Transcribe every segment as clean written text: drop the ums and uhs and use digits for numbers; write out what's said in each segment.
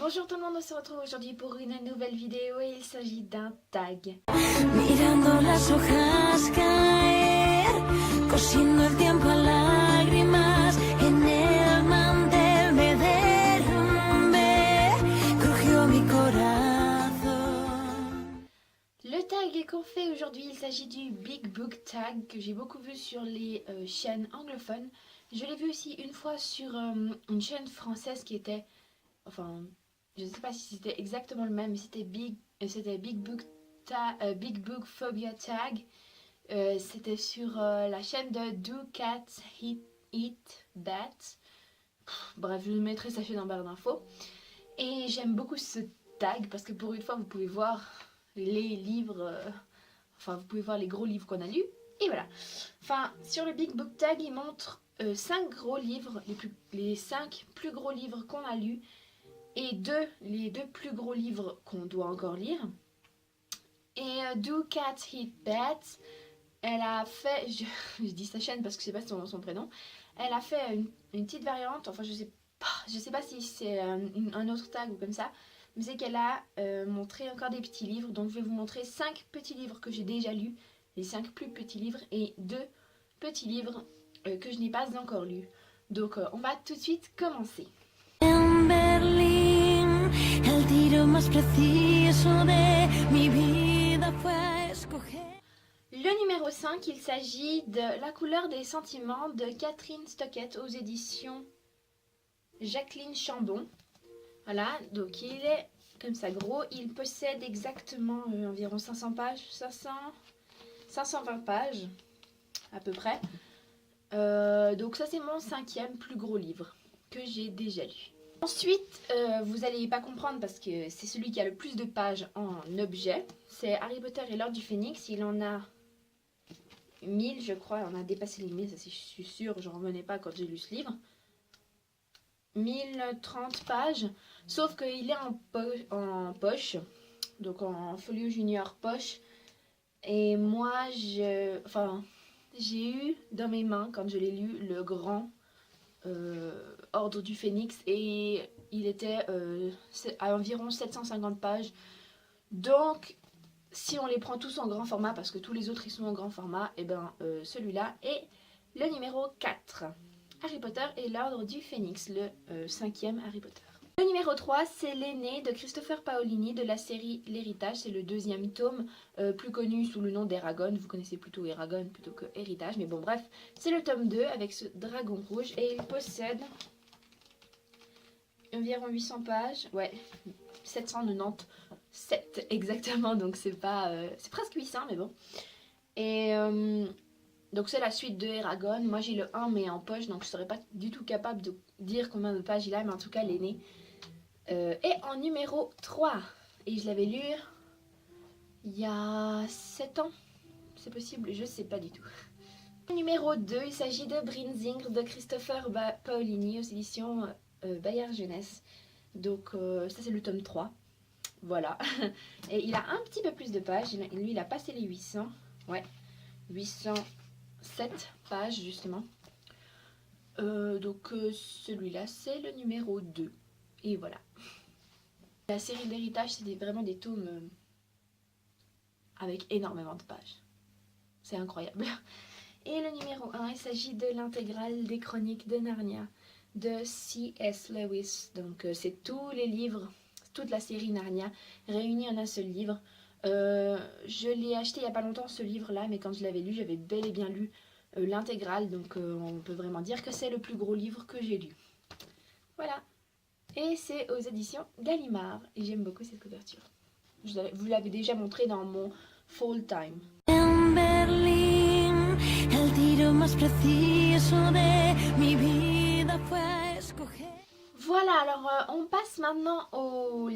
Bonjour tout le monde, on se retrouve aujourd'hui pour une nouvelle vidéo et il s'agit d'un tag. Mirando las hojas caer, cosiendo el tiempo a lágrimas en el mantel me derrumbé, crujió mi corazón. Le tag qu'on fait aujourd'hui, il s'agit du Big Book Tag que j'ai beaucoup vu sur les chaînes anglophones. Je l'ai vu aussi une fois sur une chaîne française qui était, enfin, je ne sais pas si c'était exactement le même, mais c'était Big Book Phobia Tag. C'était sur la chaîne de Do Cats Eat Bats. Bref, je vous mettrai sa chaîne en barre d'infos. Et j'aime beaucoup ce tag parce que pour une fois, vous pouvez voir les livres, enfin, vous pouvez voir les gros livres qu'on a lus. Et voilà. Enfin, sur le Big Book Tag, il montre 5 gros livres, les 5 plus gros livres qu'on a lus et les deux plus gros livres qu'on doit encore lire. Et Do Cats Eat Bats, elle a fait, je dis sa chaîne parce que je sais pas son prénom, elle a fait une petite variante, enfin je sais pas si c'est un autre tag ou comme ça, mais c'est qu'elle a montré encore des petits livres, donc je vais vous montrer 5 petits livres que j'ai déjà lus, les 5 plus petits livres et 2 petits livres que je n'ai pas encore lus. Donc on va tout de suite commencer. En Berlín, el tiro más preciso de mi vida fue escoger. Le numéro 5, il s'agit de La couleur des sentiments de Catherine Stockett aux éditions Jacqueline Chambon. Voilà, donc il est comme ça gros. Il possède exactement environ 500 pages, 520 pages à peu près. Donc ça c'est mon 5e plus gros livre que j'ai déjà lu. Ensuite, vous n'allez pas comprendre parce que c'est celui qui a le plus de pages en objet. C'est Harry Potter et l'Ordre du Phénix. Il en a 1000 je crois, on a dépassé les 1000, ça je suis sûre, j'en revenais pas quand j'ai lu ce livre. 1030 pages, sauf qu'il est en poche, donc en folio junior poche. Et moi, j'ai eu dans mes mains, quand je l'ai lu, le grand Ordre du Phénix, et il était à environ 750 pages. Donc, si on les prend tous en grand format, parce que tous les autres ils sont en grand format, et ben celui-là est le numéro 4. Harry Potter et l'Ordre du Phénix, le 5e Harry Potter. Le numéro 3, c'est L'aîné de Christopher Paolini de la série L'Héritage. C'est le 2e tome, plus connu sous le nom d'Eragon. Vous connaissez plutôt Eragon plutôt que Héritage, mais bon bref, c'est le tome 2 avec ce dragon rouge et il possède environ 800 pages, ouais, 797 exactement, donc c'est pas, c'est presque 800 mais bon. Et donc c'est la suite de Eragon. Moi j'ai le 1 mais en poche, donc je serais pas du tout capable de dire combien de pages il a, mais en tout cas L'aîné est en numéro 3. Et je l'avais lu il y a 7 ans, c'est possible, je sais pas du tout. Numéro 2, il s'agit de Brinzingr de Christopher Paolini aux éditions Bayard Jeunesse. Donc ça c'est le tome 3. Voilà. Et il a un petit peu plus de pages. Lui il a passé les 800. Ouais. 807 pages justement. Donc celui-là c'est le numéro 2. Et voilà. La série d'Héritage c'est vraiment des tomes avec énormément de pages. C'est incroyable. Et le numéro 1, il s'agit de l'intégrale des chroniques de Narnia de C.S. Lewis. Donc c'est tous les livres, toute la série Narnia réunie en un seul livre. Je l'ai acheté il n'y a pas longtemps ce livre-là, mais quand je l'avais lu, j'avais bel et bien lu l'intégrale. Donc on peut vraiment dire que c'est le plus gros livre que j'ai lu. Voilà. Et c'est aux éditions Gallimard. Et j'aime beaucoup cette couverture. Vous l'avez déjà montré dans mon Fall Time. En Berlín, el tiro más preciso de mi vida fue escoger. Voilà, alors on passe maintenant aux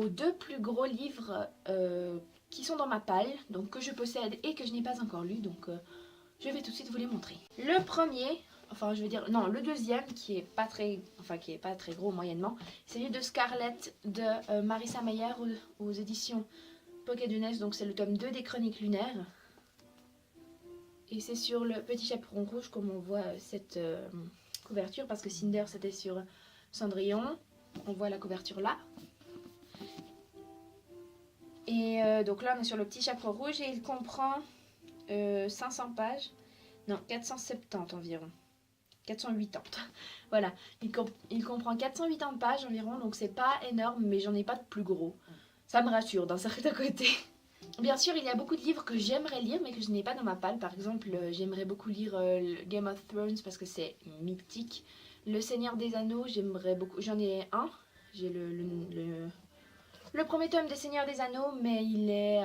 deux plus gros livres qui sont dans ma palle, donc que je possède et que je n'ai pas encore lu, donc je vais tout de suite vous les montrer. Le premier, enfin je veux dire, non, le deuxième qui est pas très gros moyennement, c'est celui de Scarlett de Marissa Meyer aux éditions Pocket Jeunesse, donc c'est le tome 2 des Chroniques lunaires. Et c'est sur le petit chaperon rouge comme on voit cette couverture, parce que Cinder c'était sur Cendrillon. On voit la couverture là. Et donc là, on est sur le petit chaperon rouge et il comprend 500 pages. Non, 470 environ. 480. Voilà, il comprend 480 pages environ, donc c'est pas énorme, mais j'en ai pas de plus gros. Ça me rassure d'un certain côté. Bien sûr, il y a beaucoup de livres que j'aimerais lire, mais que je n'ai pas dans ma palle. Par exemple, j'aimerais beaucoup lire Game of Thrones parce que c'est mythique. Le Seigneur des Anneaux, j'aimerais beaucoup. J'en ai un. J'ai le premier tome des Seigneurs des Anneaux, mais il est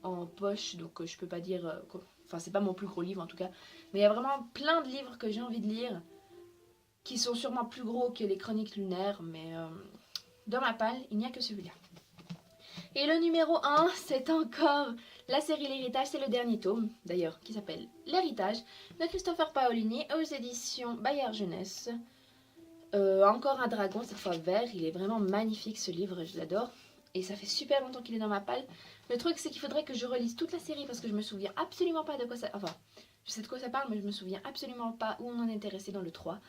en poche, donc je peux pas dire. Enfin, c'est pas mon plus gros livre en tout cas. Mais il y a vraiment plein de livres que j'ai envie de lire qui sont sûrement plus gros que les Chroniques lunaires, mais dans ma palle, il n'y a que celui-là. Et le numéro 1, c'est encore la série L'Héritage, c'est le dernier tome, d'ailleurs, qui s'appelle L'Héritage, de Christopher Paolini, aux éditions Bayard Jeunesse. Encore un dragon, cette fois vert, il est vraiment magnifique ce livre, je l'adore. Et ça fait super longtemps qu'il est dans ma palle. Le truc, c'est qu'il faudrait que je relise toute la série parce que je me souviens absolument pas de quoi ça... Enfin, je sais de quoi ça parle, mais je me souviens absolument pas où on en est intéressé dans le 3.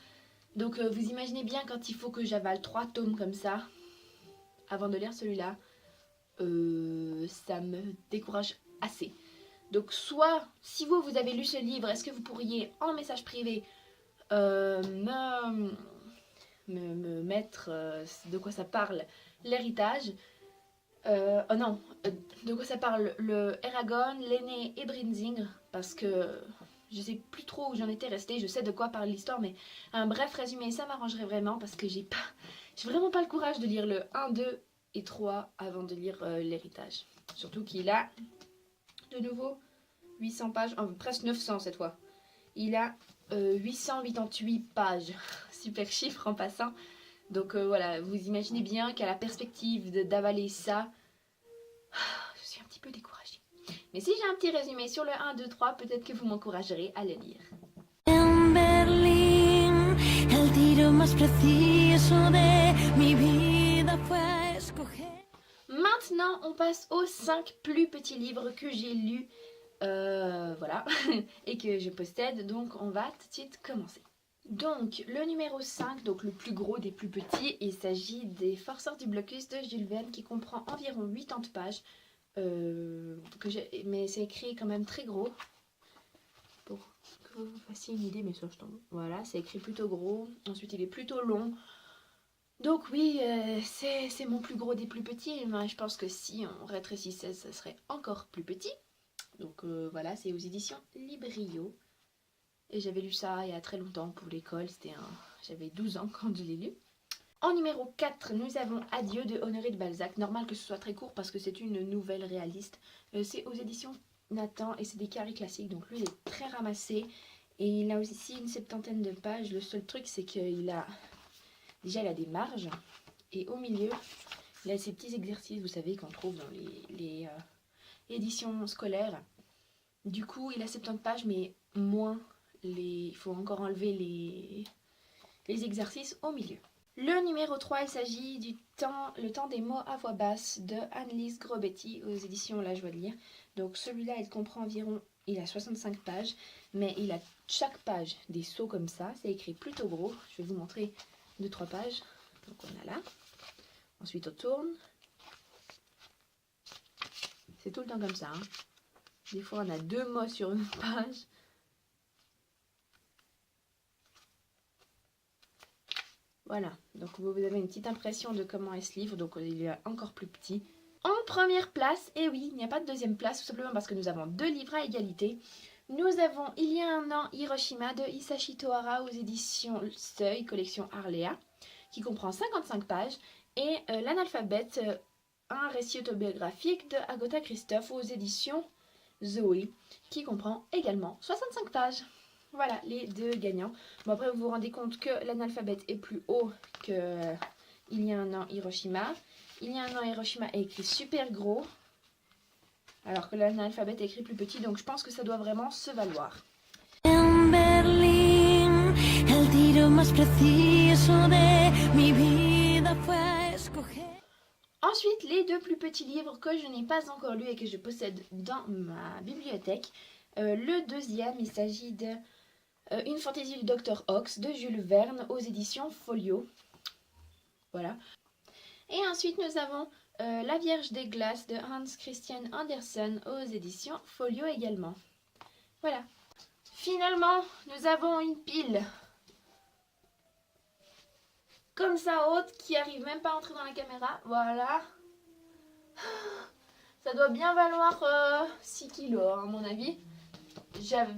Donc vous imaginez bien quand il faut que j'avale 3 tomes comme ça, avant de lire celui-là, ça me décourage assez. Donc soit, si vous avez lu ce livre, est-ce que vous pourriez, en message privé, me mettre de quoi ça parle l'héritage, de quoi ça parle le Eragon, l'aîné et Brinzing, parce que je sais plus trop où j'en étais restée, je sais de quoi parle l'histoire, mais un bref résumé, ça m'arrangerait vraiment, parce que j'ai vraiment pas le courage de lire le 1, 2 et 3 avant de lire l'héritage. Surtout qu'il a, de nouveau, 800 pages, presque 900 cette fois. Il a 888 pages, super chiffre en passant. Donc voilà, vous imaginez bien qu'à la perspective d'avaler ça, je suis un petit peu découragée. Mais si j'ai un petit résumé sur le 1, 2, 3, peut-être que vous m'encouragerez à le lire. En Berlín, el tiro más preciso de mi vida fue escoger. Maintenant, on passe aux 5 plus petits livres que j'ai lus, voilà, et que je possède. Donc on va tout de suite commencer. Donc, le numéro 5, donc le plus gros des plus petits, il s'agit des Forceurs du Blocus de Jules Verne qui comprend environ 80 pages. Mais c'est écrit quand même très gros. Pour que vous fassiez une idée, mais ça je tombe. Voilà, c'est écrit plutôt gros. Ensuite, il est plutôt long. Donc oui, c'est mon plus gros des plus petits. Mais je pense que si on rétrécissait, ça serait encore plus petit. Donc voilà, c'est aux éditions Librio. Et j'avais lu ça il y a très longtemps pour l'école, j'avais 12 ans quand je l'ai lu. En numéro 4, nous avons Adieu de Honoré de Balzac. Normal que ce soit très court parce que c'est une nouvelle réaliste. C'est aux éditions Nathan et c'est des carrés classiques, donc lui il est très ramassé. Et il a aussi une 70aine de pages. Le seul truc c'est qu'il a... Déjà il a des marges et au milieu il a ces petits exercices, vous savez, qu'on trouve dans les éditions scolaires. Du coup il a 70 pages mais moins... Il faut encore enlever les exercices au milieu. Le numéro 3, il s'agit du Le temps des mots à voix basse de Annelise Grobetti aux éditions La Joie de lire. Donc celui-là, il comprend environ, il a 65 pages, mais il a chaque page des sauts comme ça. C'est écrit plutôt gros. Je vais vous montrer 2-3 pages. Donc on a là. Ensuite on tourne. C'est tout le temps comme ça. Hein. Des fois on a 2 mots sur une page. Voilà, donc vous avez une petite impression de comment est ce livre, donc il est encore plus petit. En première place, et oui, il n'y a pas de deuxième place, tout simplement parce que nous avons 2 livres à égalité. Nous avons Il y a un an Hiroshima de Hisashi Tohara aux éditions Seuil, collection Arléa, qui comprend 55 pages, et L'Analphabète, un récit autobiographique de Agota Christophe aux éditions Zoé, qui comprend également 65 pages. Voilà, les 2 gagnants. Bon, après, vous vous rendez compte que L'Analphabète est plus haut que Il y a un an Hiroshima. Il y a un an Hiroshima est écrit super gros, alors que L'Analphabète est écrit plus petit, donc je pense que ça doit vraiment se valoir. En Berlín, el tiro más preciso de mi vida fue escoger. Ensuite, les 2 plus petits livres que je n'ai pas encore lus et que je possède dans ma bibliothèque. Le deuxième, il s'agit de Une fantaisie du Dr Ox de Jules Verne aux éditions Folio. Voilà. Et ensuite nous avons La Vierge des Glaces de Hans Christian Andersen aux éditions Folio également. Voilà. Finalement, nous avons une pile comme ça haute qui arrive même pas à entrer dans la caméra. Voilà. Ça doit bien valoir 6 kilos à mon avis.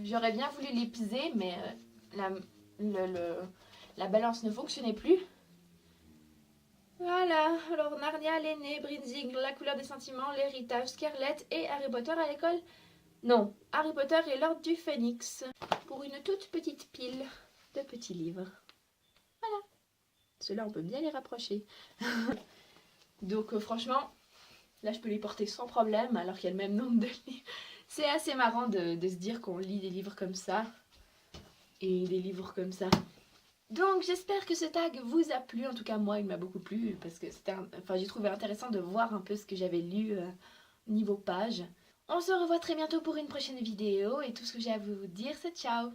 J'aurais bien voulu les peser, mais la balance ne fonctionnait plus. Voilà, alors Narnia, l'aîné, Brinzing, La couleur des sentiments, l'héritage, Scarlett et Harry Potter à l'école. Non, Harry Potter et l'ordre du Phénix. Pour une toute petite pile de petits livres. Voilà. Ceux-là, on peut bien les rapprocher. Donc franchement, là je peux les porter sans problème alors qu'il y a le même nombre de livres. C'est assez marrant de se dire qu'on lit des livres comme ça. Et des livres comme ça. Donc j'espère que ce tag vous a plu, en tout cas moi il m'a beaucoup plu parce que j'ai trouvé intéressant de voir un peu ce que j'avais lu niveau page. On se revoit très bientôt pour une prochaine vidéo et tout ce que j'ai à vous dire c'est ciao.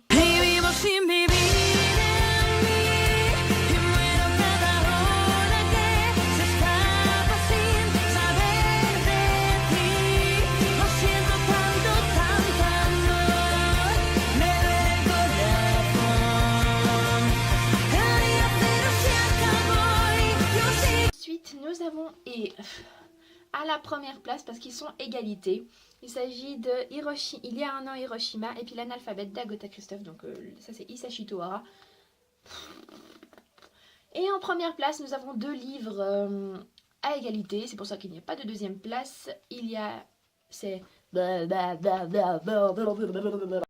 Nous avons à la première place parce qu'ils sont égalité. Il s'agit de Il y a un an Hiroshima et puis l'analphabète d'Agatha Christophe. Donc ça c'est Isashi Tohara. Et en première place nous avons deux livres à égalité. C'est pour ça qu'il n'y a pas de deuxième place. Il y a... c'est...